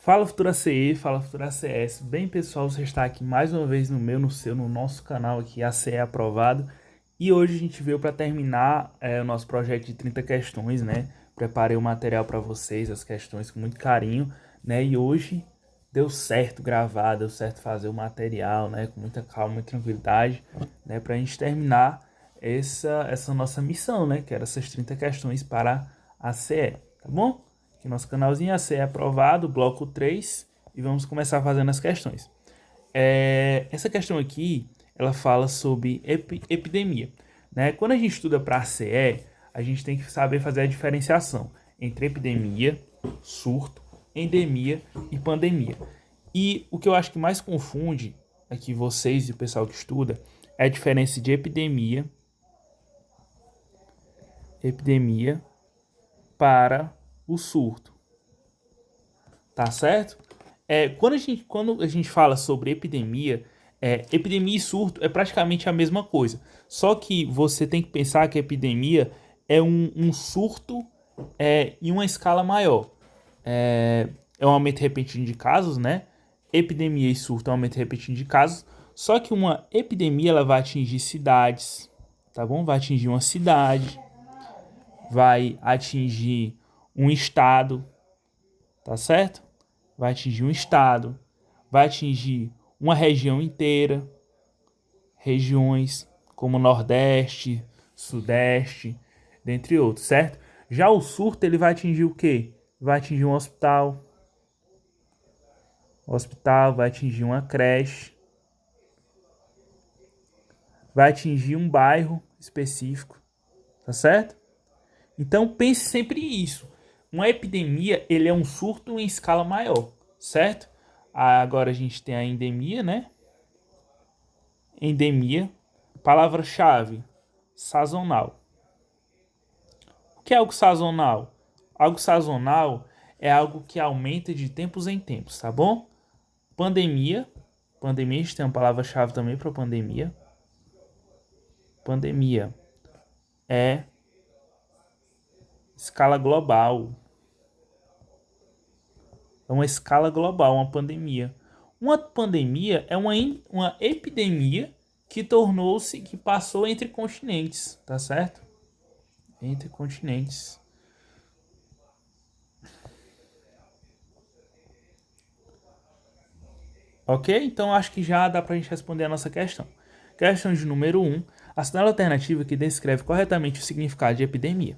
Fala Futura CE, fala Futura CS. Bem, pessoal, você está aqui mais uma vez no nosso canal aqui, ACE Aprovado. E hoje a gente veio para terminar o nosso projeto de 30 questões, né? Preparei o material para vocês, as questões com muito carinho, né? E hoje deu certo gravar, deu certo fazer o material, né? Com muita calma e tranquilidade, né? Para a gente terminar essa nossa missão, né? Que era essas 30 questões para a CE, tá bom? Aqui nosso canalzinho ACE Aprovado, bloco 3, e vamos começar fazendo as questões. Essa questão aqui, ela fala sobre epidemia, né? Quando a gente estuda para a CE, a gente tem que saber fazer a diferenciação entre epidemia, surto, endemia e pandemia. E o que eu acho que mais confunde aqui vocês e o pessoal que estuda é a diferença de epidemia para o surto, tá certo? Quando a gente fala sobre epidemia, epidemia e surto é praticamente a mesma coisa. Só que você tem que pensar que a epidemia é um surto em uma escala maior. É um aumento repentino de casos, né? Epidemia e surto é um aumento repentino de casos. Só que uma epidemia ela vai atingir cidades, tá bom? Vai atingir uma cidade, vai atingir um estado, tá certo? Vai atingir um estado, vai atingir uma região inteira, regiões como Nordeste, Sudeste, dentre outros, certo? Já o surto, ele vai atingir o quê? Vai atingir um hospital, vai atingir uma creche, vai atingir um bairro específico, tá certo? Então pense sempre isso. Uma epidemia, ele é um surto em escala maior, certo? Agora a gente tem a endemia, né? Endemia, palavra-chave, sazonal. O que é algo sazonal? Algo sazonal é algo que aumenta de tempos em tempos, tá bom? Pandemia, pandemia, a gente tem uma palavra-chave também para pandemia. Pandemia é escala global. É uma escala global, uma pandemia. Uma pandemia é uma epidemia que passou entre continentes, tá certo? Entre continentes. Ok? Então acho que já dá pra gente responder a nossa questão. Questão de número 1. Assinale a alternativa que descreve corretamente o significado de epidemia.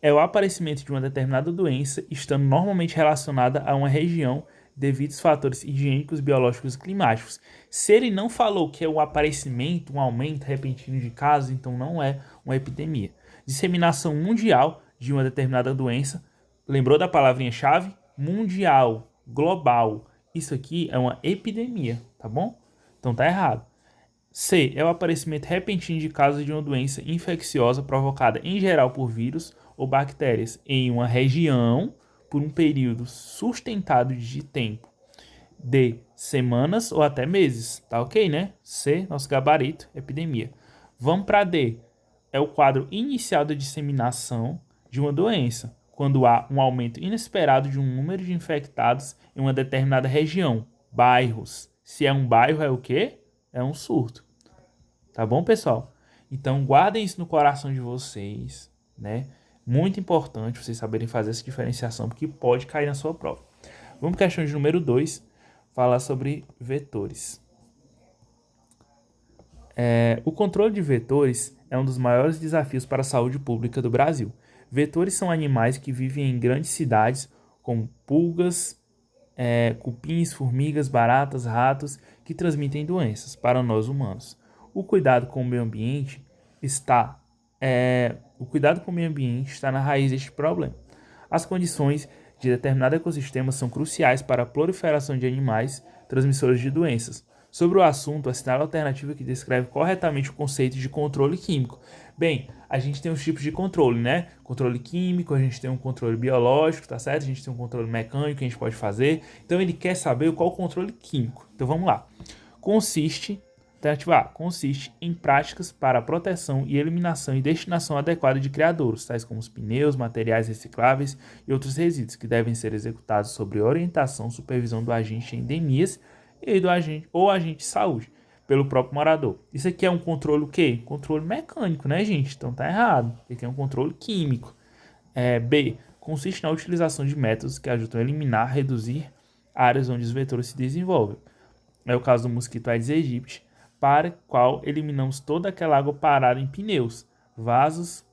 É o aparecimento de uma determinada doença estando normalmente relacionada a uma região devido aos fatores higiênicos, biológicos e climáticos. Se ele não falou que é o aparecimento, um aumento repentino de casos, então não é uma epidemia. Disseminação mundial de uma determinada doença. Lembrou da palavrinha-chave? Mundial, global. Isso aqui é uma epidemia, tá bom? Então tá errado. C. É o aparecimento repentino de casos de uma doença infecciosa provocada em geral por vírus ou bactérias em uma região por um período sustentado de tempo. D. Semanas ou até meses. Tá ok, né? C. Nosso gabarito, epidemia. Vamos para D. É o quadro inicial da disseminação de uma doença, quando há um aumento inesperado de um número de infectados em uma determinada região. Bairros. Se é um bairro, é o quê? É um surto. Tá bom, pessoal? Então, guardem isso no coração de vocês, né? Muito importante vocês saberem fazer essa diferenciação, porque pode cair na sua prova. Vamos para a questão de número 2, falar sobre vetores. O controle de vetores é um dos maiores desafios para a saúde pública do Brasil. Vetores são animais que vivem em grandes cidades, como pulgas, cupins, formigas, baratas, ratos, que transmitem doenças para nós humanos. O cuidado com o meio ambiente está na raiz deste problema. As condições de determinado ecossistema são cruciais para a proliferação de animais transmissores de doenças. Sobre o assunto, assinale a alternativa que descreve corretamente o conceito de controle químico. Bem, a gente tem os tipos de controle, né? Controle químico, a gente tem um controle biológico, tá certo? A gente tem um controle mecânico que a gente pode fazer. Então ele quer saber qual é o controle químico. Então vamos lá. Consiste Alternativa A. Consiste em práticas para a proteção e eliminação e destinação adequada de criadouros, tais como os pneus, materiais recicláveis e outros resíduos, que devem ser executados sob orientação e supervisão do agente em endemias e do agente ou agente de saúde, pelo próprio morador. Isso aqui é um controle o quê? Controle mecânico, né, gente? Então tá errado. Isso aqui é um controle químico. B. Consiste na utilização de métodos que ajudam a eliminar, reduzir áreas onde os vetores se desenvolvem. É o caso do mosquito Aedes aegypti, para o qual eliminamos toda aquela água parada em pneus, vasos,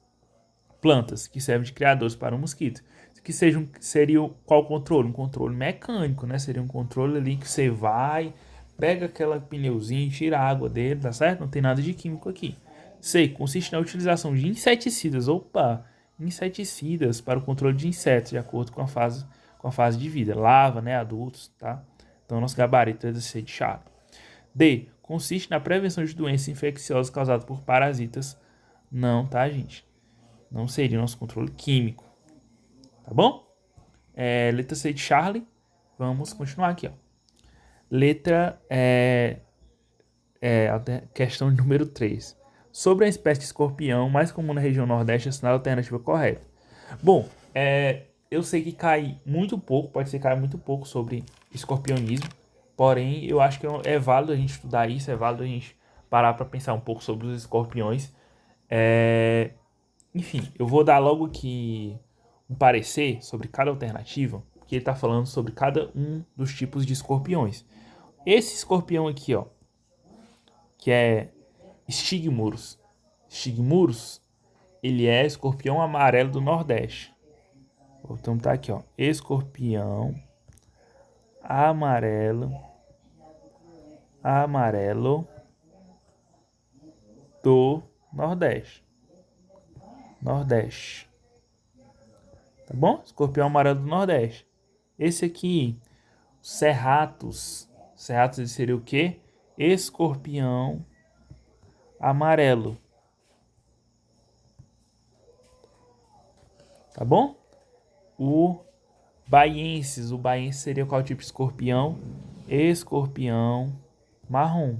plantas, que servem de criadores para o mosquito. Que seria qual controle? Um controle mecânico, né? Seria um controle ali que você vai, pega aquele pneuzinho, tira a água dele, tá certo? Não tem nada de químico aqui. C. Consiste na utilização de inseticidas. Opa! Inseticidas para o controle de insetos, de acordo com a fase de vida. Larva, né? Adultos, tá? Então, nosso gabarito é C de Charlie. D. Consiste na prevenção de doenças infecciosas causadas por parasitas. Não, tá, gente? Não seria nosso controle químico. Tá bom? Letra C de Charlie. Vamos continuar aqui, ó. Letra questão número 3. Sobre a espécie de escorpião mais comum na região Nordeste, assinale a alternativa correta. Bom, eu sei que cai muito pouco, pode ser que caia muito pouco sobre escorpionismo, porém eu acho que é válido a gente estudar isso, é válido a gente parar para pensar um pouco sobre os escorpiões. Enfim, eu vou dar logo aqui um parecer sobre cada alternativa, porque ele está falando sobre cada um dos tipos de escorpiões. Esse escorpião aqui, ó, que é Stigmurus. Stigmurus, ele é escorpião amarelo do Nordeste. Então tá aqui, ó, escorpião amarelo do Nordeste. Tá bom? Escorpião amarelo do Nordeste. Esse aqui, Cerratus. Cerratus seria o quê? Escorpião amarelo. Tá bom? O baiensis seria qual tipo de escorpião? Escorpião marrom.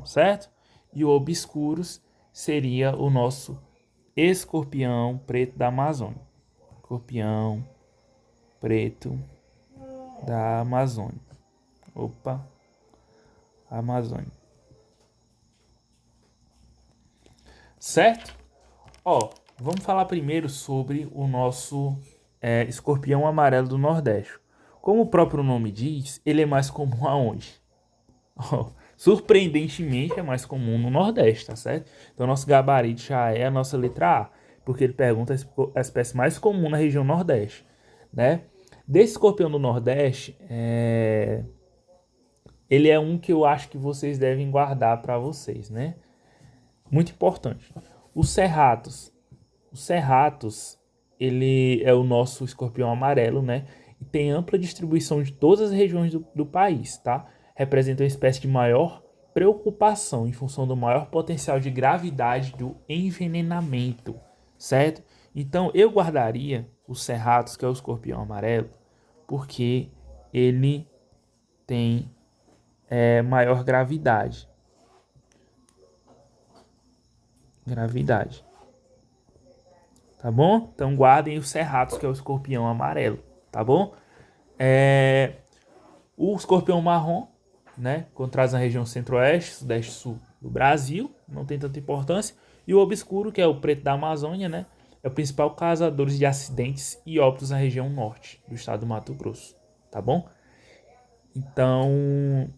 Certo? E o obscurus seria o nosso escorpião preto da Amazônia. Escorpião preto da Amazônia. Amazônia. Certo? Ó, vamos falar primeiro sobre o nosso escorpião amarelo do Nordeste. Como o próprio nome diz, ele é mais comum aonde? Surpreendentemente é mais comum no Nordeste, tá certo? Então nosso gabarito já é a nossa letra A, porque ele pergunta a espécie mais comum na região Nordeste, né? Desse escorpião do Nordeste, ele é um que eu acho que vocês devem guardar para vocês, né? Muito importante. Os Cerratus, ele é o nosso escorpião amarelo, né? E tem ampla distribuição de todas as regiões do país, tá? Representa uma espécie de maior preocupação em função do maior potencial de gravidade do envenenamento, certo? Então, eu guardaria o Cerratus, que é o escorpião amarelo, porque ele tem maior gravidade. Tá bom? Então guardem os Cerratus, que é o escorpião amarelo, tá bom? O escorpião marrom, né? Encontrados na região centro-oeste, sudeste e sul do Brasil, não tem tanta importância. E o obscuro, que é o preto da Amazônia, né? É o principal causador de acidentes e óbitos na região norte do estado do Mato Grosso, tá bom? Então,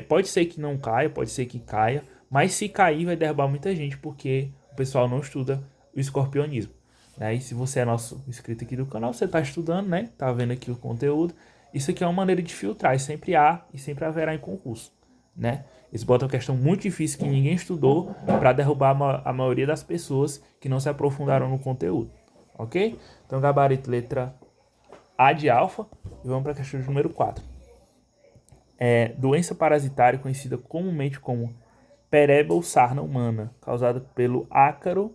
pode ser que não caia, pode ser que caia, mas se cair vai derrubar muita gente, porque o pessoal não estuda o escorpionismo. Né? E se você é nosso inscrito aqui do canal, você está estudando, né? Tá vendo aqui o conteúdo. Isso aqui é uma maneira de filtrar, e sempre há e sempre haverá em concurso, né? Eles botam uma questão muito difícil que ninguém estudou para derrubar a maioria das pessoas que não se aprofundaram no conteúdo, ok? Então, gabarito letra A de alfa, e vamos para a questão número 4. Doença parasitária conhecida comumente como pereba ou sarna humana, causada pelo ácaro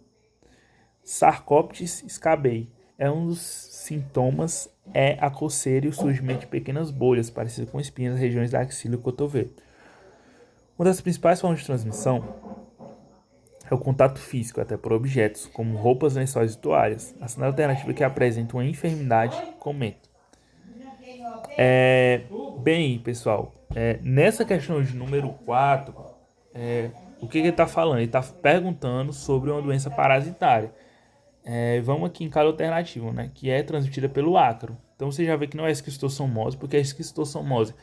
Sarcoptes scabei. um dos sintomas é a coceira e o surgimento de pequenas bolhas, parecidas com espinhas nas regiões da axila e cotovelo. Uma das principais formas de transmissão é o contato físico, até por objetos, como roupas, lençóis e toalhas. A segunda alternativa que apresenta uma enfermidade, comento. Bem, pessoal, nessa questão de número 4, o que ele está falando? Ele está perguntando sobre uma doença parasitária. Vamos aqui em cada alternativa, né? Que é transmitida pelo ácaro. Então você já vê que não é esquistossomose, porque a esquistossomose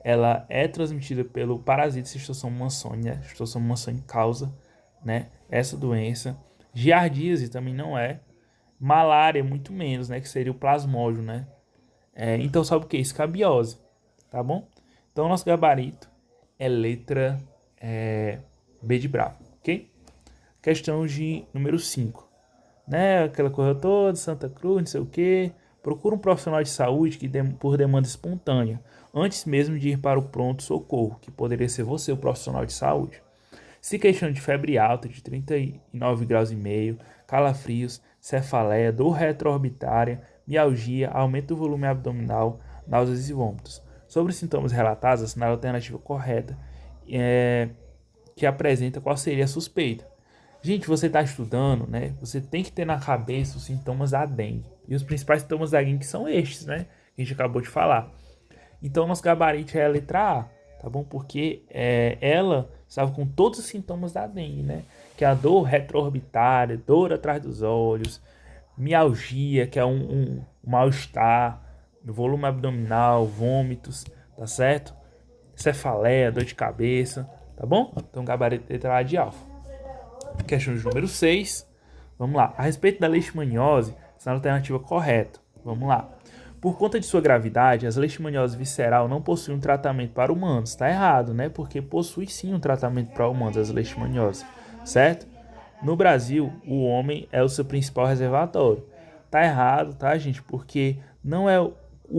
ela é transmitida pelo parasita Schistosoma mansoni, né? Schistosoma mansoni causa, né, essa doença. Giardíase também não é. Malária muito menos, né? Que seria o plasmódio, né? Então sabe o que? Escabiose, tá bom? Então nosso gabarito é letra B de bravo, ok? Questão de número 5. Né, aquela coisa toda, Santa Cruz, não sei o que. Procura um profissional de saúde que por demanda espontânea, antes mesmo de ir para o pronto-socorro, que poderia ser você, o profissional de saúde. Se queixando de febre alta de 39 graus e meio, calafrios, cefaleia, dor retroorbitária, mialgia, aumento do volume abdominal, náuseas e vômitos. Sobre os sintomas relatados, assinale a alternativa correta, que apresenta qual seria a suspeita. Gente, você está estudando, né? Você tem que ter na cabeça os sintomas da dengue. E os principais sintomas da dengue são estes, né? Que a gente acabou de falar. Então, nosso gabarito é a letra A, tá bom? Porque ela estava com todos os sintomas da dengue, né? Que é a dor retroorbitária, dor atrás dos olhos, mialgia, que é um mal-estar, volume abdominal, vômitos, tá certo? Cefaleia, dor de cabeça, tá bom? Então, gabarito letra A de alfa. Questão de número 6. Vamos lá. A respeito da leishmaniose, essa é a alternativa correta. Vamos lá. Por conta de sua gravidade, as leishmaniose visceral não possuem um tratamento para humanos. Está errado, né? Porque possui sim um tratamento para humanos, as leishmaniose. Certo? No Brasil, o homem é o seu principal reservatório. Está errado, tá, gente? Porque não é o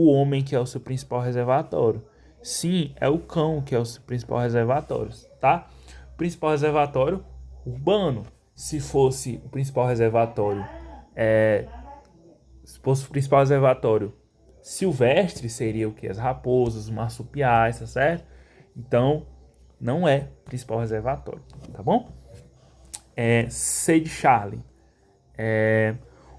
homem que é o seu principal reservatório. Sim, é o cão que é o seu principal reservatório, tá? O principal reservatório urbano. Se fosse o principal reservatório silvestre, seria o que? As raposas, os marsupiais, tá certo? Então, não é o principal reservatório, tá bom? C de Charlie.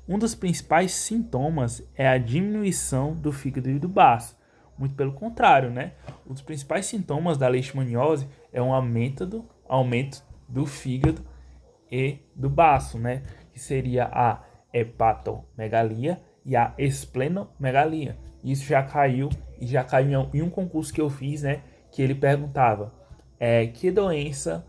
Um dos principais sintomas é a diminuição do fígado e do baço. Muito pelo contrário, né? Um dos principais sintomas da leishmaniose é um aumento do fígado e do baço, né? Que seria a hepatomegalia e a esplenomegalia. Isso já caiu em um concurso que eu fiz, né? Que ele perguntava que doença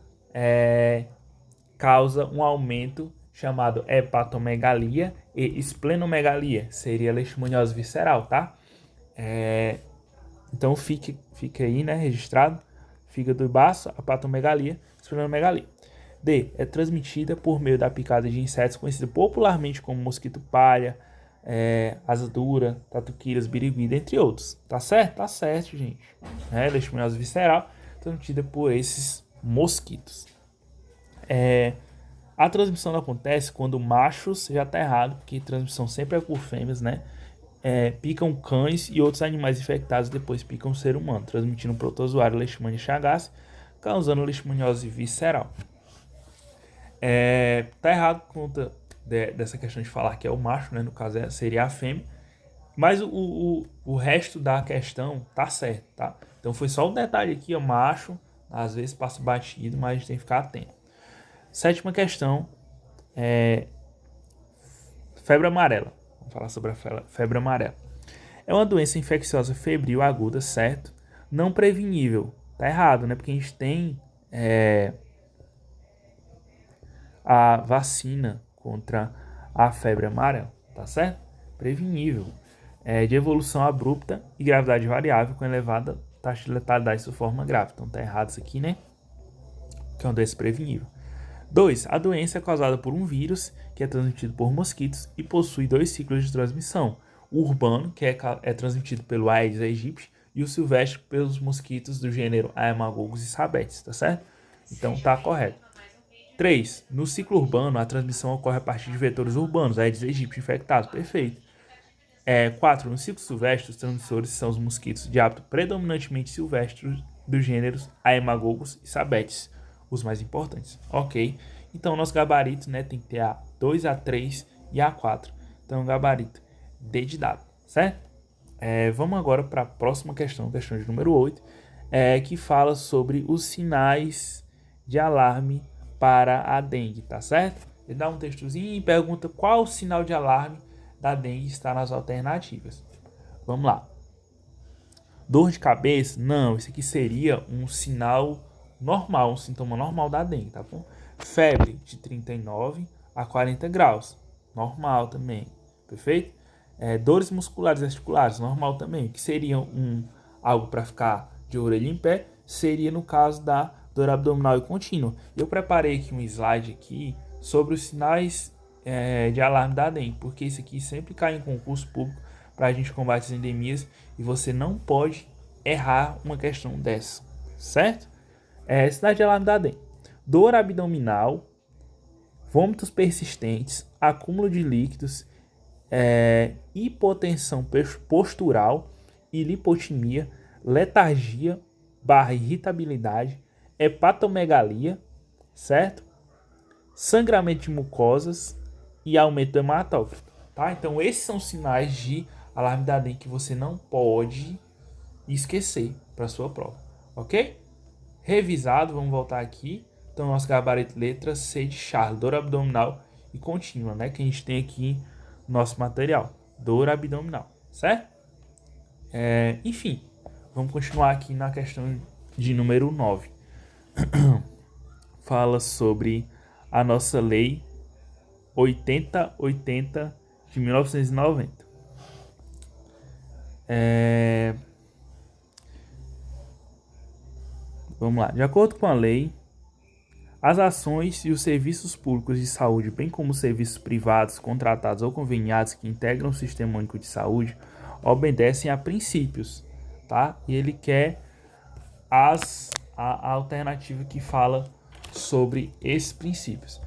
causa um aumento chamado hepatomegalia e esplenomegalia. Seria leishmaniose visceral, tá? Então fique aí, né? Registrado. Fígado e baço, hepatomegalia, esplenomegalia. D. É transmitida por meio da picada de insetos conhecido popularmente como mosquito palha, asa dura, tatuquiras, birigui, entre outros. Tá certo? Tá certo, gente. Leishmaniose visceral, transmitida por esses mosquitos. A transmissão não acontece quando machos, já tá errado, porque transmissão sempre é por fêmeas, né? Picam cães e outros animais infectados, depois picam o ser humano, transmitindo o protozoário Leishmania chagas, causando leishmaniose visceral. Tá errado por conta dessa questão de falar que é o macho, né? No caso seria a fêmea, mas o resto da questão tá certo, tá? Então foi só um detalhe aqui, o macho, às vezes passa batido, mas a gente tem que ficar atento. Sétima questão febre amarela. Vamos falar sobre a febre amarela. É uma doença infecciosa febril aguda, certo? Não prevenível. Tá errado, né? Porque a gente tem a vacina contra a febre amarela, tá certo? Prevenível. De evolução abrupta e gravidade variável com elevada taxa de letalidade de sua forma grave. Então tá errado isso aqui, né? Que é uma doença prevenível. 2. A doença é causada por um vírus que é transmitido por mosquitos e possui 2 ciclos de transmissão. O urbano, que é transmitido pelo Aedes aegypti, e o silvestre pelos mosquitos do gênero Haemococcus e Sabetes, tá certo? Então tá correto. 3. No ciclo urbano, a transmissão ocorre a partir de vetores urbanos, Aedes aegypti infectados. Perfeito. 4. No ciclo silvestre, os transmissores são os mosquitos de hábito predominantemente silvestre dos gêneros Aemagogos e Sabetes, os mais importantes. Ok. Então, o nosso gabarito, né, tem que ter A2, A3 e A4. Então, o gabarito D de dado, certo? Vamos agora para a próxima questão de número 8, que fala sobre os sinais de alarme para a dengue, tá certo? Ele dá um textozinho e pergunta qual o sinal de alarme da dengue está nas alternativas. Vamos lá. Dor de cabeça? Não, esse aqui seria um sinal normal, um sintoma normal da dengue, tá bom? Febre de 39 a 40 graus, normal também, perfeito? Dores musculares e articulares, normal também, que seria algo para ficar de orelha em pé, seria no caso da dor abdominal e contínua. Eu preparei aqui um slide aqui sobre os sinais de alarme da dengue, porque isso aqui sempre cai em concurso público para a gente combater as endemias e você não pode errar uma questão dessa, certo? Sinais de alarme da dengue: dor abdominal, vômitos persistentes, acúmulo de líquidos, hipotensão postural e lipotimia, letargia / irritabilidade, hepatomegalia, certo? Sangramento de mucosas e aumento do hematócrito, tá? Então, esses são sinais de alarme da dengue que você não pode esquecer para sua prova, ok? Revisado, vamos voltar aqui. Então, nosso gabarito letra C de Charles, dor abdominal e contínua, né? Que a gente tem aqui no nosso material, dor abdominal, certo? Enfim, vamos continuar aqui na questão de número 9. Fala sobre a nossa lei 8080 de 1990. Vamos lá. De acordo com a lei, as ações e os serviços públicos de saúde, bem como os serviços privados, contratados ou conveniados que integram o Sistema Único de Saúde, obedecem a princípios, tá? E ele quer a alternativa que fala sobre esses princípios.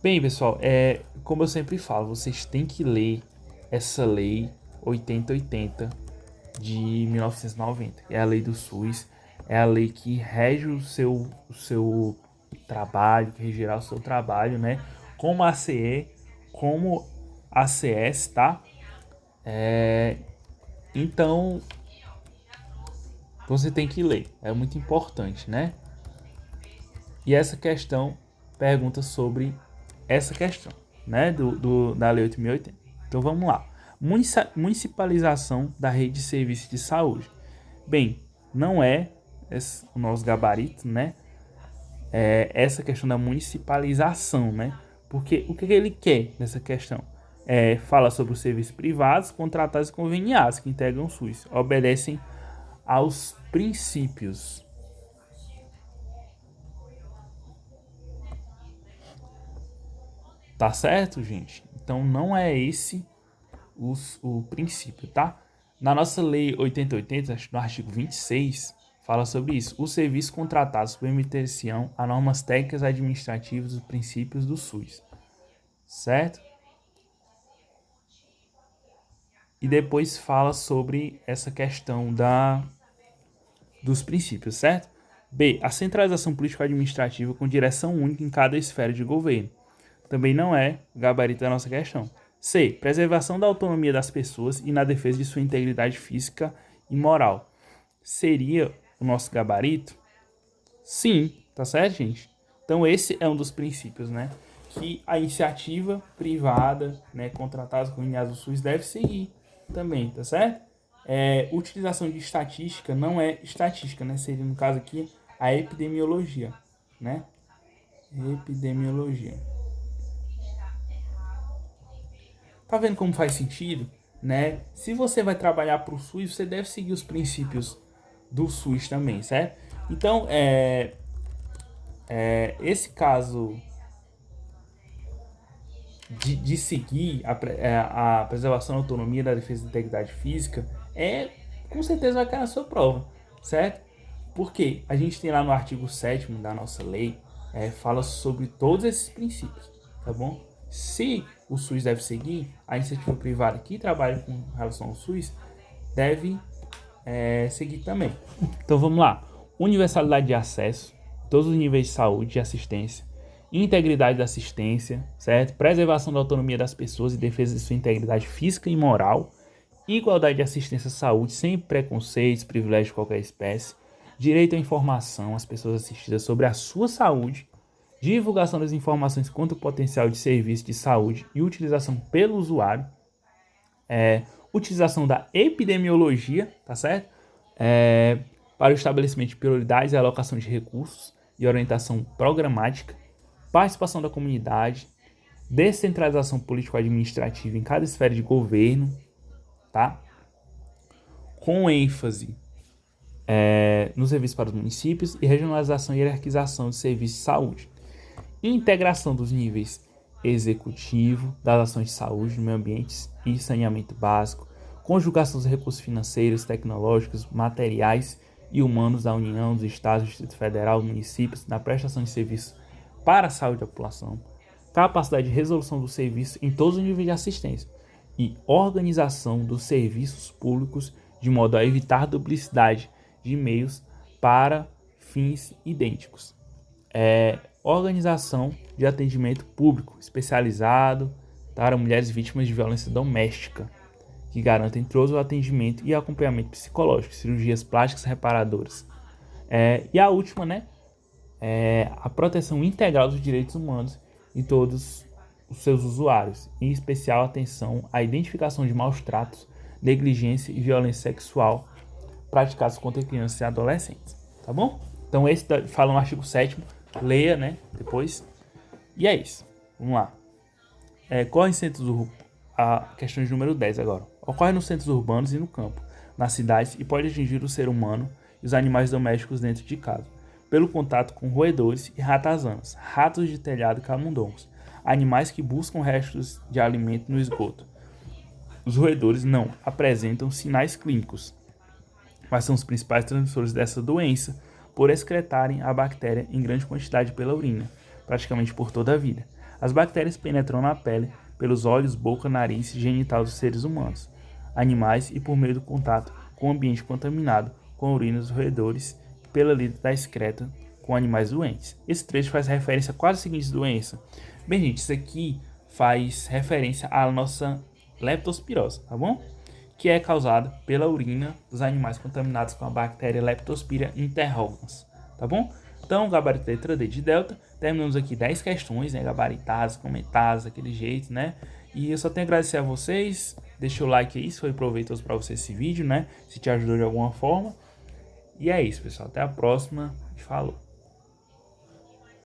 Bem, pessoal, como eu sempre falo, vocês têm que ler essa lei 8080 de 1990. É a lei do SUS, é a lei que rege o seu trabalho, que regerá o seu trabalho, né? Como ACE, como ACS, tá? Então, você tem que ler, é muito importante, né? E essa questão pergunta sobre essa questão, né? Da Lei 8.080. Então, vamos lá. Municipalização da rede de serviços de saúde. Bem, não é o nosso gabarito, né? Essa questão da municipalização, né? Porque o que ele quer nessa questão? Fala sobre os serviços privados, contratados e conveniados que integram o SUS, obedecem aos princípios. Tá certo, gente? Então não é esse o princípio, tá? Na nossa lei 8080, no artigo 26, fala sobre isso. Os serviços contratados submeterão a normas técnicas administrativas dos princípios do SUS, certo? E depois fala sobre essa questão dos princípios, certo? B. A centralização político-administrativa com direção única em cada esfera de governo. Também não é o gabarito da nossa questão. C. Preservação da autonomia das pessoas e na defesa de sua integridade física e moral. Seria o nosso gabarito? Sim, tá certo, gente? Então esse é um dos princípios, né? Que a iniciativa privada, né, contratadas com o do SUS deve seguir também, tá certo? Utilização de estatística não é estatística, né? Seria, no caso aqui, a epidemiologia, né? Epidemiologia. Tá vendo como faz sentido, né? Se você vai trabalhar para o SUS, você deve seguir os princípios do SUS também, certo? Então, esse caso de seguir a preservação da autonomia, da defesa da integridade física, com certeza vai cair na sua prova, certo? Porque a gente tem lá no artigo 7º da nossa lei, fala sobre todos esses princípios, tá bom? Se o SUS deve seguir, a iniciativa privada que trabalha com relação ao SUS deve seguir também. Então vamos lá. Universalidade de acesso, todos os níveis de saúde e assistência, integridade da assistência, certo? Preservação da autonomia das pessoas e defesa de sua integridade física e moral, igualdade de assistência à saúde sem preconceitos, privilégios de qualquer espécie, direito à informação às pessoas assistidas sobre a sua saúde, divulgação das informações quanto ao potencial de serviço de saúde e utilização pelo usuário, utilização da epidemiologia, tá certo? Para o estabelecimento de prioridades e alocação de recursos e orientação programática, participação da comunidade, descentralização político-administrativa em cada esfera de governo, tá? Com ênfase nos serviços para os municípios e regionalização e hierarquização de serviços de saúde. Integração dos níveis executivo, das ações de saúde, meio ambiente e saneamento básico, conjugação dos recursos financeiros, tecnológicos, materiais e humanos da União, dos Estados, do Distrito Federal, dos municípios, na prestação de serviços para a saúde da população, capacidade de resolução do serviço em todos os níveis de assistência e organização dos serviços públicos de modo a evitar duplicidade de meios para fins idênticos. Organização de atendimento público especializado para mulheres vítimas de violência doméstica, que garanta, entre outros, o atendimento e acompanhamento psicológico, cirurgias plásticas reparadoras. E a última, a proteção integral dos direitos humanos em todos os seus usuários, em especial atenção à identificação de maus tratos, negligência e violência sexual praticados contra crianças e adolescentes, tá bom? Então esse fala no artigo 7º, leia, depois. E é isso, vamos lá. Ocorre em centros a questão de número 10 agora. Ocorre nos centros urbanos e no campo, nas cidades e pode atingir o ser humano e os animais domésticos dentro de casa, pelo contato com roedores e ratazanas, ratos de telhado e camundongos, animais que buscam restos de alimento no esgoto. Os roedores não apresentam sinais clínicos, mas são os principais transmissores dessa doença por excretarem a bactéria em grande quantidade pela urina, praticamente por toda a vida. As bactérias penetram na pele, pelos olhos, boca, nariz e genital dos seres humanos, animais e por meio do contato com o ambiente contaminado, com a urina dos roedores e pela lida da excreta com animais doentes. Esse trecho faz referência a quais as seguintes doenças? Bem, gente, isso aqui faz referência à nossa leptospirose, tá bom? Que é causada pela urina dos animais contaminados com a bactéria Leptospira interrogans, tá bom? Então, gabarito letra D de delta, terminamos aqui 10 questões, gabaritadas, comentadas, daquele jeito, E eu só tenho a agradecer a vocês, deixa o like aí se foi proveitoso para você esse vídeo, se te ajudou de alguma forma. E é isso, pessoal, até a próxima, falou!